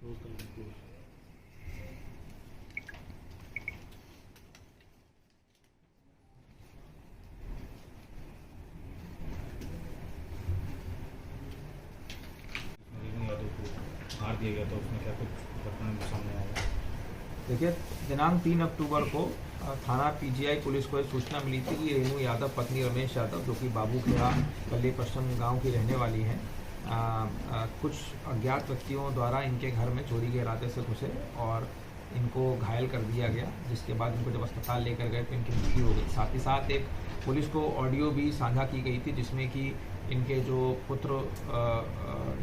मार दिया गया, तो उसमें क्या कुछ घटना सामने आया? देखिए, दिनांक 3 अक्टूबर को थाना पीजीआई पुलिस को एक सूचना मिली थी कि रेणु यादव पत्नी रमेश यादव, जो कि बाबू खेड़ा कल्ले पश्चिम गांव की रहने वाली हैं, कुछ अज्ञात व्यक्तियों द्वारा इनके घर में चोरी के इरादे से घुसे और इनको घायल कर दिया गया, जिसके बाद इनको जब अस्पताल लेकर गए तो इनकी मृत्यु हो गई। साथ ही साथ एक पुलिस को ऑडियो भी साझा की गई थी, जिसमें कि इनके जो पुत्र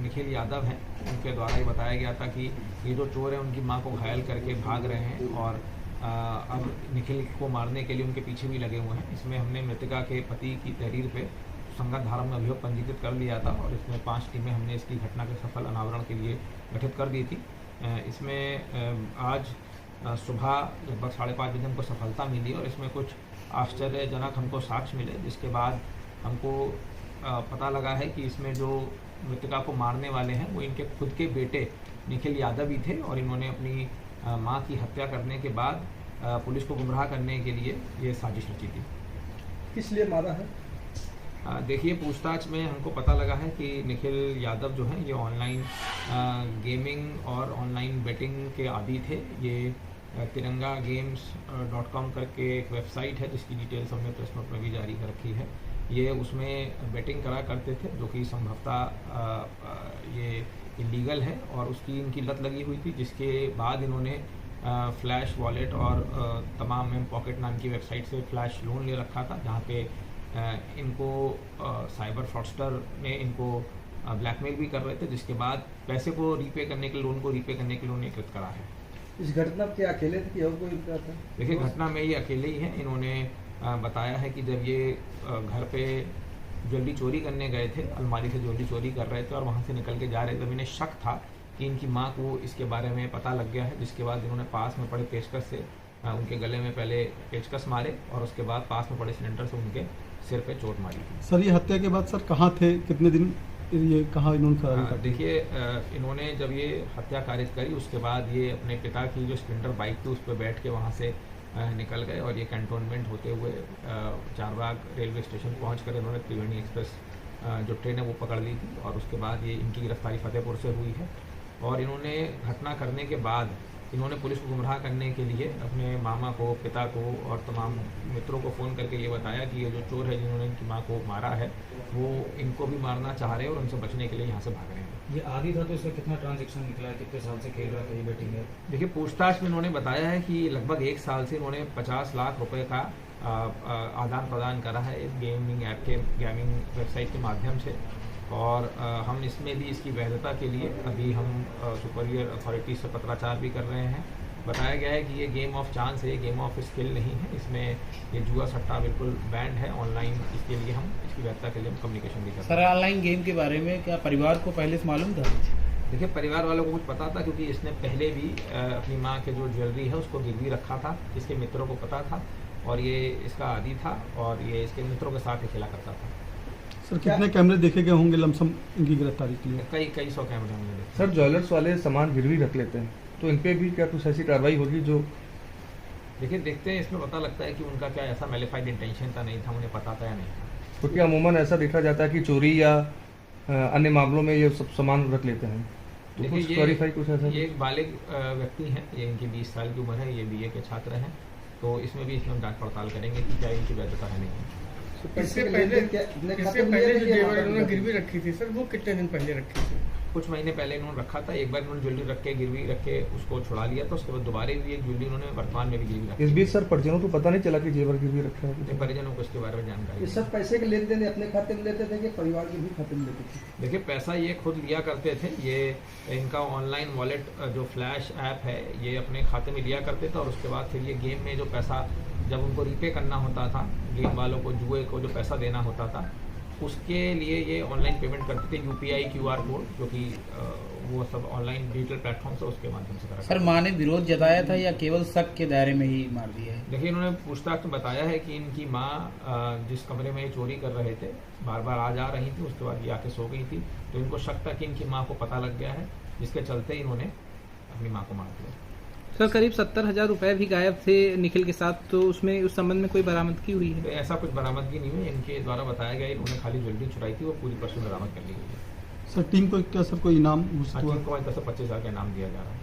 निखिल यादव हैं, उनके द्वारा ये बताया गया था कि ये जो चोर हैं उनकी मां को घायल करके भाग रहे हैं और अब निखिल को मारने के लिए उनके पीछे भी लगे हुए हैं। इसमें हमने मृतका के पति की तहरीर पे संगत धारा में अभियोग पंजीकृत कर लिया था और इसमें 5 टीमें हमने इसकी घटना के सफल अनावरण के लिए गठित कर दी थी। इसमें आज सुबह लगभग 5:30 बजे हमको सफलता मिली और इसमें कुछ आश्चर्यजनक हमको साक्ष्य मिले, जिसके बाद हमको पता लगा है कि इसमें जो मृतका को मारने वाले हैं वो इनके खुद के बेटे निखिल यादव ही थे और इन्होंने अपनी मां की हत्या करने के बाद पुलिस को गुमराह करने के लिए ये साजिश रची थी। किस लिए मारा है? देखिए, पूछताछ में हमको पता लगा है कि निखिल यादव जो हैं ये ऑनलाइन गेमिंग और ऑनलाइन बेटिंग के आदी थे। ये tirangaGames.com करके एक वेबसाइट है जिसकी डिटेल्स हमने प्रेस नोट में भी जारी कर रखी है। ये उसमें बेटिंग करा करते थे, जो कि संभवतः ये इलीगल है और उसकी इनकी लत लगी हुई थी, जिसके बाद इन्होंने फ्लैश वॉलेट और तमाम एम पॉकेट नाम की वेबसाइट से फ्लैश लोन ले रखा था, जहाँ पे इनको साइबर फ्रॉडस्टर ने इनको ब्लैकमेल भी कर रहे थे, जिसके बाद पैसे को रीपे करने के लिए, लोन को रीपे करने के लिए उन्हें कृत करा है। इस घटना में क्या अकेले थे कि और कोई था? देखिए, घटना में ये अकेले ही हैं। इन्होंने बताया है कि जब ये घर पे ज्वेलरी चोरी करने गए थे, अलमारी से ज्वेलरी चोरी कर रहे थे और वहाँ से निकल के जा रहे थे, तब इन्हें शक था कि इनकी माँ को इसके बारे में पता लग गया है, जिसके बाद इन्होंने पास में पड़े पेचकस से उनके गले में पहले पेचकस मारे और उसके बाद पास में पड़े सिलेंडर से उनके सिर पे चोट मारी थी। सर, ये हत्या के बाद सर कहाँ थे, कितने दिन ये कहाँ इन्होंने देखिए, इन्होंने जब ये हत्या कारित करी उसके बाद ये अपने पिता की जो स्प्लेंडर बाइक थी उस पर बैठ के वहाँ से निकल गए और ये कैंटोनमेंट होते हुए चारबाग रेलवे स्टेशन पहुंचकर इन्होंने त्रिवेणी एक्सप्रेस जो ट्रेन है वो पकड़ ली थी और उसके बाद ये इनकी गिरफ्तारी फतेहपुर से हुई है। और इन्होंने घटना करने के बाद इन्होंने पुलिस को गुमराह करने के लिए अपने मामा को, पिता को और तमाम मित्रों को फ़ोन करके ये बताया कि ये जो चोर है जिन्होंने इनकी माँ को मारा है वो इनको भी मारना चाह रहे हैं और उनसे बचने के लिए यहाँ से भाग रहे हैं। ये आदि था तो इसका कितना ट्रांजैक्शन निकला है, कितने साल से खेल रहा था ये बेटिंग है? देखिए, पूछताछ में इन्होंने बताया है कि लगभग 1 साल से इन्होंने 50 लाख रुपए का आदान प्रदान करा है इस गेमिंग ऐप के, गेमिंग वेबसाइट के माध्यम से और हम इसमें भी इसकी वैधता के लिए अभी हम सुपीरियर अथॉरिटी से पत्राचार भी कर रहे हैं। बताया गया है कि ये गेम ऑफ चांस है, गेम ऑफ स्किल नहीं है, इसमें ये जुआ सट्टा बिल्कुल बैंड है ऑनलाइन। इसके लिए हम इसकी वैधता के लिए हम कम्युनिकेशन भी कर रहे हैं। सर, ऑनलाइन गेम के बारे में क्या परिवार को पहले से मालूम था? देखिए, परिवार वालों को कुछ पता था क्योंकि इसने पहले भी अपनी माँ के जो ज्वेलरी है उसको गिरवी रखा था, इसके मित्रों को पता था और ये इसका आदी था और ये इसके मित्रों के साथ ही खेला करता था। सर, कितने कैमरे देखे गए होंगे लमसम इनकी गिरफ्तारी के लिए? कई 100 कैमरे हमने देखे। सर, ज्वेलर्स वाले सामान गिरवी रख लेते हैं तो इन पे भी क्या कुछ ऐसी कार्रवाई होगी जो? देखिए, देखते हैं, इसमें पता लगता है कि उनका क्या ऐसा मैलिफाइड इंटेंशन था, नहीं था, उन्हें पता था या नहीं था। क्योंकि अमूमन ऐसा देखा जाता है कि चोरी या अन्य मामलों में ये सब सामान रख लेते हैं, तो कुछ क्लैरिफाई कुछ ऐसा? ये एक बालिग व्यक्ति हैं, ये इनकी 20 साल की उम्र है, ये BA के छात्र हैं, तो इसमें भी इसमें जांच पड़ताल करेंगे कि क्या इनकी वैधता है नहीं। इससे पहले जो जेवर इन्होंने गिरवी रखी थी सर, वो कितने दिन पहले रखी थी? कुछ महीने पहले इन्होंने रखा था, एक बार इन्होंने ज्वेलरी रख के गिरवी रख के उसको छुड़ा लिया था, उसके बाद दोबारा भी एक ज्वेलरी इन्होंने वर्तमान में भी गिरवी रखी। इस बीच सर परिजनों को पता नहीं चला कि जेवर गिरवी रखा है? परिजनों को इसके बारे में जानकारी। ये सब पैसे के लेन देन अपने खाते में लेते थे कि परिवार के भी खाते में लेते थे? देखिए, पैसा ये खुद लिया करते थे, ये इनका ऑनलाइन वॉलेट जो फ्लैश ऐप है ये अपने खाते में लिया करते थे और उसके बाद फिर ये गेम में जो पैसा जब उनको रीपे करना होता था, गेम वालों को, जुए को जो पैसा देना होता था, उसके लिए ये ऑनलाइन पेमेंट करते थे, UPI QR कोड, जो कि वो सब ऑनलाइन डिजिटल प्लेटफॉर्म से उसके माध्यम से करा। सर, माँ ने विरोध जताया था या केवल शक के दायरे में ही मार दिया है? देखिए, इन्होंने पूछताछ में बताया है कि इनकी माँ जिस कमरे में ये चोरी कर रहे थे बार बार आ जा रही थी, उसके बाद ये आके सो गई थी, तो इनको शक था कि इनकी माँ को पता लग गया है, जिसके चलते इन्होंने अपनी माँ को मार दिया। सर करीब 70,000 रुपए भी गायब थे निखिल के साथ, तो उसमें उस संबंध में कोई बरामदगी हुई है? तो ऐसा कुछ बरामदगी नहीं हुई, इनके द्वारा बताया गया इन्होंने खाली ज्वेलरी चुराई थी, वो पूरी पर्सन बरामद कर ली गई है। सर टीम को क्या सर कोई इनाम घोषित हुआ? टीम को 10 से 25,000 का इनाम दिया जा रहा है।